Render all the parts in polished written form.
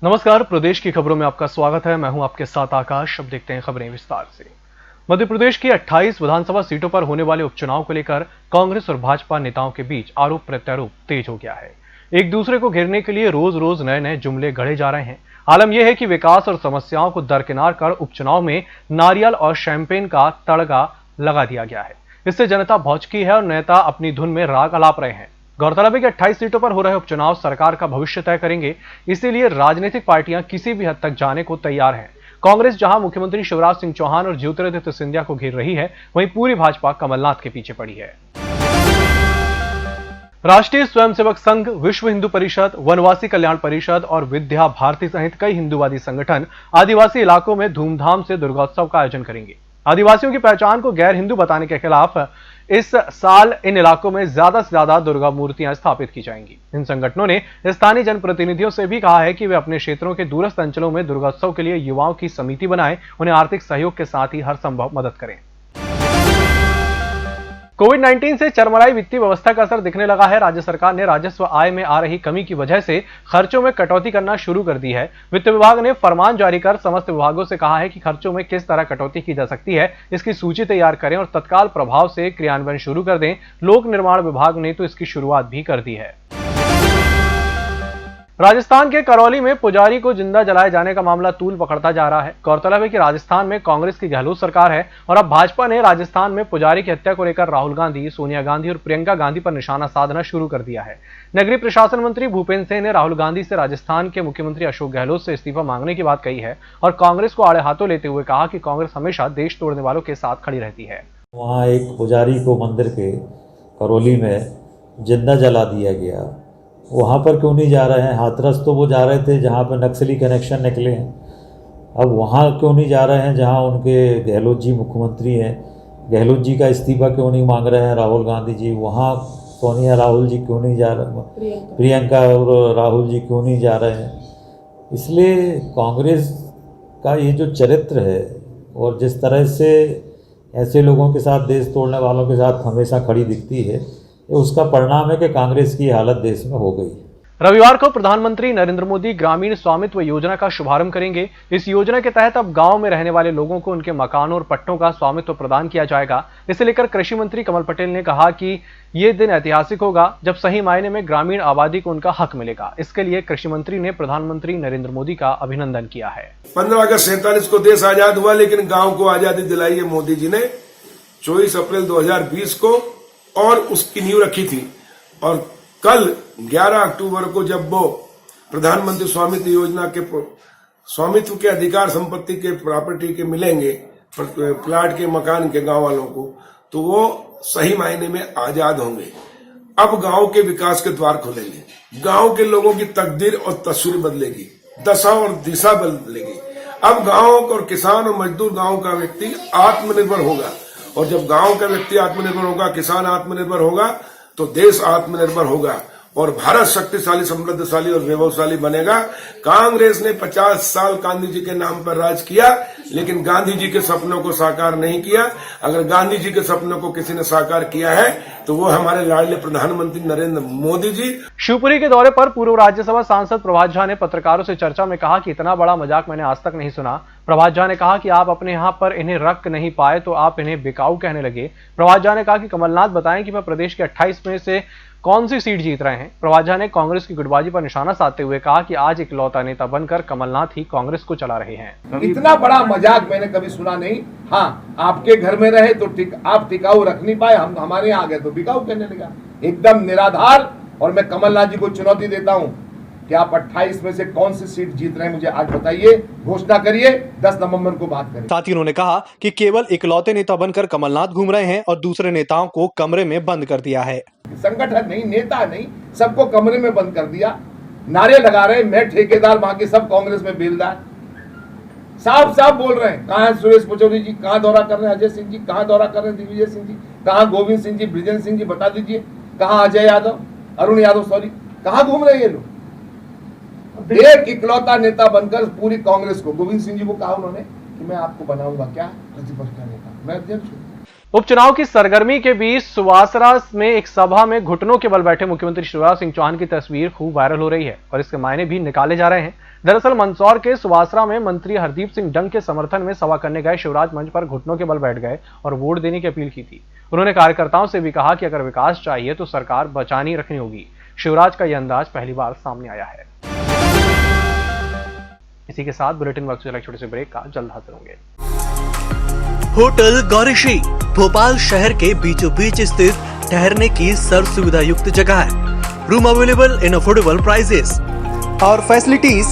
नमस्कार, प्रदेश की खबरों में आपका स्वागत है। मैं हूं आपके साथ आकाश। अब देखते हैं खबरें विस्तार से। मध्य प्रदेश की 28 विधानसभा सीटों पर होने वाले उपचुनाव को लेकर कांग्रेस और भाजपा नेताओं के बीच आरोप प्रत्यारोप तेज हो गया है। एक दूसरे को घेरने के लिए रोज रोज नए नए जुमले गढ़े जा रहे हैं। आलम यह है कि विकास और समस्याओं को दरकिनार कर उपचुनाव में नारियल और शैंपेन का तड़का लगा दिया गया है। इससे जनता भौचकी है और नेता अपनी धुन में राग अलाप रहे हैं। गौरतलब है कि 28 सीटों पर हो रहे उपचुनाव सरकार का भविष्य तय करेंगे, इसीलिए राजनीतिक पार्टियां किसी भी हद तक जाने को तैयार हैं। कांग्रेस जहां मुख्यमंत्री शिवराज सिंह चौहान और ज्योतिरादित्य सिंधिया को घेर रही है, वहीं पूरी भाजपा कमलनाथ के पीछे पड़ी है। राष्ट्रीय स्वयंसेवक संघ, विश्व हिंदू परिषद, वनवासी कल्याण परिषद और विद्या भारती सहित कई हिंदूवादी संगठन आदिवासी इलाकों में धूमधाम से दुर्गोत्सव का आयोजन करेंगे। आदिवासियों की पहचान को गैर हिंदू बताने के खिलाफ इस साल इन इलाकों में ज्यादा से ज्यादा दुर्गा मूर्तियां स्थापित की जाएंगी। इन संगठनों ने स्थानीय जनप्रतिनिधियों से भी कहा है कि वे अपने क्षेत्रों के दूरस्थ अंचलों में दुर्गोत्सव के लिए युवाओं की समिति बनाएं, उन्हें आर्थिक सहयोग के साथ ही हर संभव मदद करें। कोविड-19 से चरमराई वित्तीय व्यवस्था का असर दिखने लगा है। राज्य सरकार ने राजस्व आय में आ रही कमी की वजह से खर्चों में कटौती करना शुरू कर दी है। वित्त विभाग ने फरमान जारी कर समस्त विभागों से कहा है कि खर्चों में किस तरह कटौती की जा सकती है, इसकी सूची तैयार करें और तत्काल प्रभाव से क्रियान्वयन शुरू कर दें। लोक निर्माण विभाग ने तो इसकी शुरुआत भी कर दी है। राजस्थान के करौली में पुजारी को जिंदा जलाए जाने का मामला तूल पकड़ता जा रहा है। गौरतलब है कि राजस्थान में कांग्रेस की गहलोत सरकार है और अब भाजपा ने राजस्थान में पुजारी की हत्या को लेकर राहुल गांधी, सोनिया गांधी और प्रियंका गांधी पर निशाना साधना शुरू कर दिया है। नगरीय प्रशासन मंत्री भूपेंद्र सिंह ने राहुल गांधी से राजस्थान के मुख्यमंत्री अशोक गहलोत से इस्तीफा मांगने की बात कही है और कांग्रेस को आड़े हाथों लेते हुए कहा कि कांग्रेस हमेशा देश तोड़ने वालों के साथ खड़ी रहती है। वहाँ एक पुजारी को मंदिर के करौली में जिंदा जला दिया गया, वहाँ पर क्यों नहीं जा रहे हैं? हाथरस तो वो जा रहे थे जहाँ पर नक्सली कनेक्शन निकले हैं। अब वहाँ क्यों नहीं जा रहे हैं जहाँ उनके गहलोत जी मुख्यमंत्री हैं? गहलोत जी का इस्तीफा क्यों नहीं मांग रहे हैं राहुल गांधी जी? वहाँ सोनिया राहुल जी क्यों नहीं जा रहे, प्रियंका और राहुल जी क्यों नहीं जा रहे हैं? इसलिए कांग्रेस का ये जो चरित्र है और जिस तरह से ऐसे लोगों के साथ, देश तोड़ने वालों के साथ हमेशा खड़ी दिखती है, ये उसका परिणाम है कि कांग्रेस की हालत देश में हो गई। रविवार को प्रधानमंत्री नरेंद्र मोदी ग्रामीण स्वामित्व योजना का शुभारंभ करेंगे। इस योजना के तहत अब गांव में रहने वाले लोगों को उनके मकानों और पट्टों का स्वामित्व प्रदान किया जाएगा। इसे लेकर कृषि मंत्री कमल पटेल ने कहा कि ये दिन ऐतिहासिक होगा जब सही मायने में ग्रामीण आबादी को उनका हक मिलेगा। इसके लिए कृषि मंत्री ने प्रधानमंत्री नरेंद्र मोदी का अभिनंदन किया है। 15 अगस्त 47 को देश आजाद हुआ, लेकिन गाँव को आजादी दिलाई है मोदी जी ने 24 अप्रैल 2020 को, और उसकी नींव रखी थी। और कल 11 अक्टूबर को जब वो प्रधानमंत्री स्वामित्व योजना के स्वामित्व के अधिकार संपत्ति के प्रॉपर्टी के मिलेंगे, प्लाट के, मकान के गांव वालों को, तो वो सही मायने में आजाद होंगे। अब गांव के विकास के द्वार खुलेंगे, गांव के लोगों की तकदीर और तस्वीर बदलेगी, दशा और दिशा बदलेगी। अब गांव और किसान और मजदूर, गांव का व्यक्ति आत्मनिर्भर होगा, और जब गांव का व्यक्ति आत्मनिर्भर होगा, किसान आत्मनिर्भर होगा, तो देश आत्मनिर्भर होगा और भारत शक्तिशाली, समृद्धशाली और वैभवशाली बनेगा। कांग्रेस ने 50 साल गांधी जी के नाम पर राज किया, लेकिन गांधी जी के सपनों को साकार नहीं किया। अगर गांधी जी के सपनों को किसी ने साकार किया है तो वो हमारे लाडले प्रधानमंत्री नरेंद्र मोदी जी। शिवपुरी के दौरे पर पूर्व राज्यसभा सांसद प्रभात झा ने पत्रकारों से चर्चा में कहा कि इतना बड़ा मजाक मैंने आज तक नहीं सुना। प्रभात झा ने कहा कि आप अपने यहाँ पर इन्हें रख नहीं पाए तो आप इन्हें बिकाऊ कहने लगे। प्रभात झा ने कहा कि कमलनाथ बताएं कि मैं प्रदेश के 28 में से कौन सी सीट जीत रहे हैं। प्रभात झा ने कांग्रेस की गुटबाजी पर निशाना साधते हुए कहा कि आज इकलौता नेता बनकर कमलनाथ ही कांग्रेस को चला रहे हैं। इतना बड़ा मजाक मैंने कभी सुना नहीं। हाँ, आपके घर में रहे तो आप टिकाऊ रख नहीं पाए, हम हमारे यहाँ आ गए तो बिकाऊ कहने लगा। एकदम निराधार। और मैं कमलनाथ जी को चुनौती देता हूँ कि आप 28 में से कौन सी सीट जीत रहे हैं, मुझे आज बताइए, घोषणा करिए, 10 नवंबर को बात करें। साथ ही उन्होंने कहा कि केवल इकलौते नेता बनकर कमलनाथ घूम रहे हैं और दूसरे नेताओं को कमरे में बंद कर दिया है। संगठन नहीं, नेता नहीं, सबको कमरे में बंद कर दिया। नारे लगा रहे, मैं ठेकेदार, बाकी सब कांग्रेस में बेलदार। साफ साफ बोल रहे हैं। कहाँ सुरेश पचौरी जी, कहाँ दौरा कर रहे हैं अजय सिंह जी, कहाँ दौरा कर रहे हैं दिग्विजय सिंह जी, कहाँ गोविंद सिंह जी, ब्रिजेंद्र सिंह जी, बता दीजिए। कहाँ अजय यादव, अरुण यादव, सॉरी, कहाँ घूम रहे हैं ये लोग? एक इकलौता नेता बनकर पूरी कांग्रेस को, गोविंद सिंह जी को कहा उन्होंने कि मैं आपको बनाऊंगा क्या प्रतिपक्ष का नेता, मैं अध्यक्ष हूं। उपचुनाव की सरगर्मी के बीच सुवासरा में एक सभा में घुटनों के बल बैठे मुख्यमंत्री शिवराज सिंह चौहान की तस्वीर खूब वायरल हो रही है और इसके मायने भी निकाले जा रहे हैं। दरअसल मंदसौर के सुवासरा में मंत्री हरदीप सिंह डंग के समर्थन में सभा करने गए शिवराज मंच पर घुटनों के बल बैठ गए और वोट देने की अपील की थी। उन्होंने कार्यकर्ताओं से भी कहा कि अगर विकास चाहिए तो सरकार बचानी रखनी होगी। शिवराज का यह अंदाज पहली बार सामने आया है। इसी के साथ बुलेटिन वक्त से छोटे से ब्रेक का जल्द हाजिर होंगे। होटल गौरीशी भोपाल शहर के बीचों बीच स्थित ठहरने की सर्व सुविधा युक्त जगह है। Room available in affordable prices और facilities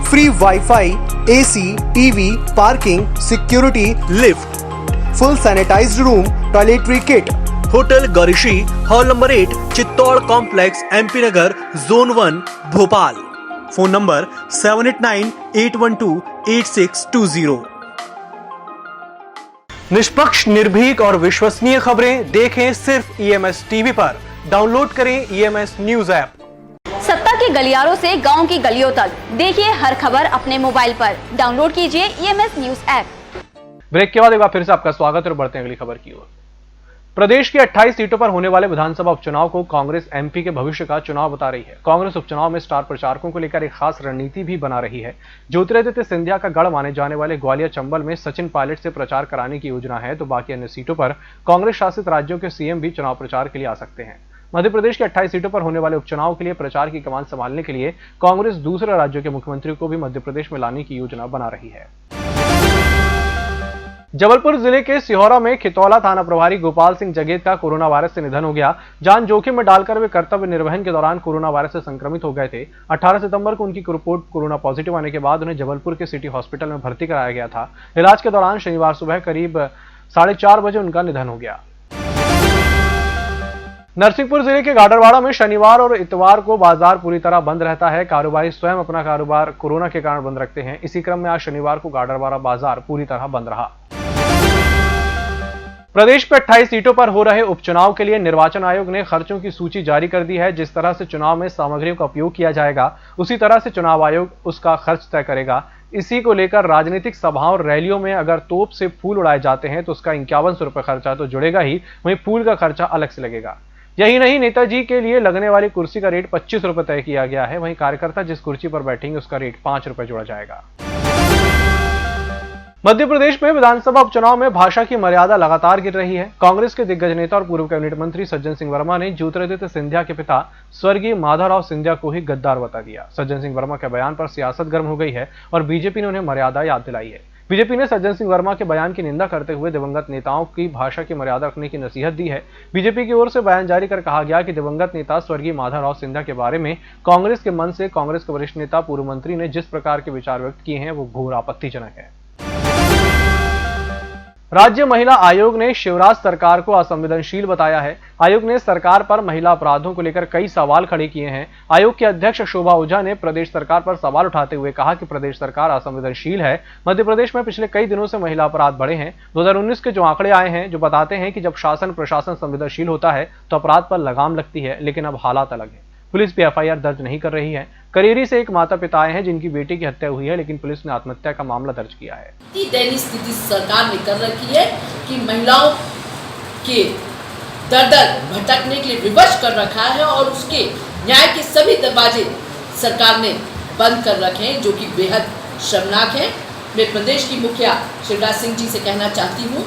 free wifi, AC, TV, parking, security, lift, full sanitized room, toiletry kit. Hotel Gaurishi, hall number 8, Chittor complex, MP Nagar, zone 1, Bhopal. Phone number 7898128620। निष्पक्ष, निर्भीक और विश्वसनीय खबरें देखें सिर्फ EMS टीवी पर। डाउनलोड करें EMS न्यूज ऐप। सत्ता के गलियारों से गांव की गलियों तक देखिए हर खबर अपने मोबाइल पर। डाउनलोड कीजिए EMS न्यूज ऐप। ब्रेक के बाद एक बार फिर से आपका स्वागत और बढ़ते हैं अगली खबर की ओर। प्रदेश की 28 सीटों पर होने वाले विधानसभा उपचुनाव को कांग्रेस MP के भविष्य का चुनाव बता रही है। कांग्रेस उपचुनाव में स्टार प्रचारकों को लेकर एक खास रणनीति भी बना रही है। ज्योतिरादित्य सिंधिया का गढ़ माने जाने वाले ग्वालियर चंबल में सचिन पायलट से प्रचार कराने की योजना है, तो बाकी अन्य सीटों पर कांग्रेस शासित राज्यों के CM भी चुनाव प्रचार के लिए आ सकते हैं। मध्य प्रदेश के 28 सीटों पर होने वाले उपचुनाव के लिए प्रचार की कमान संभालने के लिए कांग्रेस दूसरे राज्यों के मुख्यमंत्री को भी मध्य प्रदेश में लाने की योजना बना रही है। जबलपुर जिले के सिहोरा में खितौला थाना प्रभारी गोपाल सिंह जगेत का कोरोना वायरस से निधन हो गया। जान जोखिम में डालकर वे कर्तव्य निर्वहन के दौरान कोरोना वायरस से संक्रमित हो गए थे। 18 सितंबर को उनकी रिपोर्ट कोरोना पॉजिटिव आने के बाद उन्हें जबलपुर के सिटी हॉस्पिटल में भर्ती कराया गया था। इलाज के दौरान शनिवार सुबह करीब 4:30 बजे उनका निधन हो गया। नरसिंहपुर जिले के गाडरवाड़ा में शनिवार और इतवार को बाजार पूरी तरह बंद रहता है। कारोबारी स्वयं अपना कारोबार कोरोना के कारण बंद रखते हैं। इसी क्रम में आज शनिवार को गाडरवाड़ा बाजार पूरी तरह बंद रहा। प्रदेश में 28 सीटों पर हो रहे उपचुनाव के लिए निर्वाचन आयोग ने खर्चों की सूची जारी कर दी है। जिस तरह से चुनाव में सामग्रियों का उपयोग किया जाएगा उसी तरह से चुनाव आयोग उसका खर्च तय करेगा। इसी को लेकर राजनीतिक सभाओं और रैलियों में अगर तोप से फूल उड़ाए जाते हैं तो उसका 5100 रुपए खर्चा तो जुड़ेगा ही, वहीं फूल का खर्चा अलग से लगेगा। यही नहीं, नेताजी के लिए लगने वाली कुर्सी का रेट 25 रुपए तय किया गया है। वहीं कार्यकर्ता जिस कुर्सी पर बैठेंगे उसका रेट 5 रुपए जोड़ा जाएगा। मध्य प्रदेश में विधानसभा उपचुनाव में भाषा की मर्यादा लगातार गिर रही है। कांग्रेस के दिग्गज नेता और पूर्व कैबिनेट मंत्री सज्जन सिंह वर्मा ने ज्योतिरादित्य सिंधिया के पिता स्वर्गीय माधवराव सिंधिया को ही गद्दार बता दिया। सज्जन सिंह वर्मा के बयान पर सियासत गर्म हो गई है और बीजेपी ने उन्हें मर्यादा याद दिलाई है। बीजेपी ने सज्जन सिंह वर्मा के बयान की निंदा करते हुए दिवंगत नेताओं की भाषा की मर्यादा रखने की नसीहत दी है। बीजेपी की ओर से बयान जारी कर कहा गया कि दिवंगत नेता स्वर्गीय माधवराव सिंधिया के बारे में कांग्रेस के मन से कांग्रेस के वरिष्ठ नेता पूर्व मंत्री ने जिस प्रकार के विचार व्यक्त किए हैं वो घोर आपत्तिजनक है। राज्य महिला आयोग ने शिवराज सरकार को असंवेदनशील बताया है। आयोग ने सरकार पर महिला अपराधों को लेकर कई सवाल खड़े किए हैं। आयोग के अध्यक्ष शोभा ओझा ने प्रदेश सरकार पर सवाल उठाते हुए कहा कि प्रदेश सरकार असंवेदनशील है। मध्य प्रदेश में पिछले कई दिनों से महिला अपराध बढ़े हैं। 2019 के जो आंकड़े आए हैं जो बताते हैं कि जब शासन प्रशासन संवेदनशील होता है तो अपराध पर लगाम लगती है, लेकिन अब हालात अलग है। पुलिस भी FIR दर्ज नहीं कर रही है। करेरी से एक माता पिता आए हैं जिनकी बेटी की हत्या हुई है, लेकिन पुलिस ने आत्महत्या का मामला दर्ज किया है। दयनीय स्थिति सरकार ने कर रखी है कि महिलाओं के दर भटकने के लिए विवश कर रखा है और उसके न्याय के सभी दरवाजे सरकार ने बंद कर रखे हैं, जो कि बेहद शर्मनाक है। मैं प्रदेश की मुखिया शिवराज सिंह जी से कहना चाहती हूँ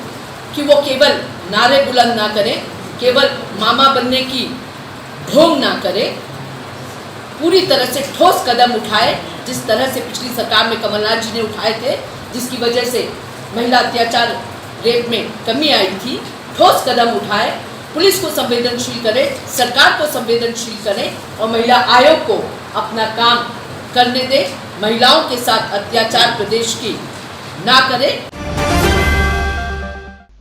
कि वो केवल नारे बुलंद ना करें, केवल मामा बनने की ढोंग ना करें, पूरी तरह से ठोस कदम उठाए जिस तरह से पिछली सरकार में कमलनाथ जी ने उठाए थे, जिसकी वजह से महिला अत्याचार रेट में कमी आई थी। ठोस कदम उठाए, पुलिस को संवेदनशील करें, सरकार को संवेदनशील करें और महिला आयोग को अपना काम करने दें। महिलाओं के साथ अत्याचार प्रदेश की ना करें।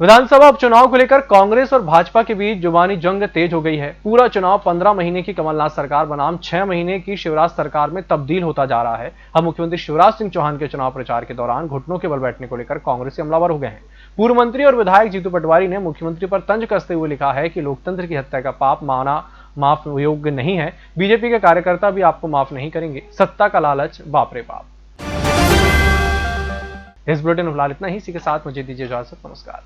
विधानसभा उपचुनाव को लेकर कांग्रेस और भाजपा के बीच जुबानी जंग तेज हो गई है। पूरा चुनाव 15 महीने की कमलनाथ सरकार बनाम 6 महीने की शिवराज सरकार में तब्दील होता जा रहा है। अब मुख्यमंत्री शिवराज सिंह चौहान के चुनाव प्रचार के दौरान घुटनों के बल बैठने को लेकर कांग्रेसी हमलावर हो गए हैं। पूर्व मंत्री और विधायक जीतू पटवारी ने मुख्यमंत्री पर तंज कसते हुए लिखा है कि लोकतंत्र की हत्या का पाप माना माफ योग्य नहीं है। बीजेपी के कार्यकर्ता भी आपको माफ नहीं करेंगे। सत्ता का लालच, बाप रे बाप। इस बुलेटिन में फिलहाल इतना ही। इसी के साथ मुझे दीजिए इजाजत। नमस्कार।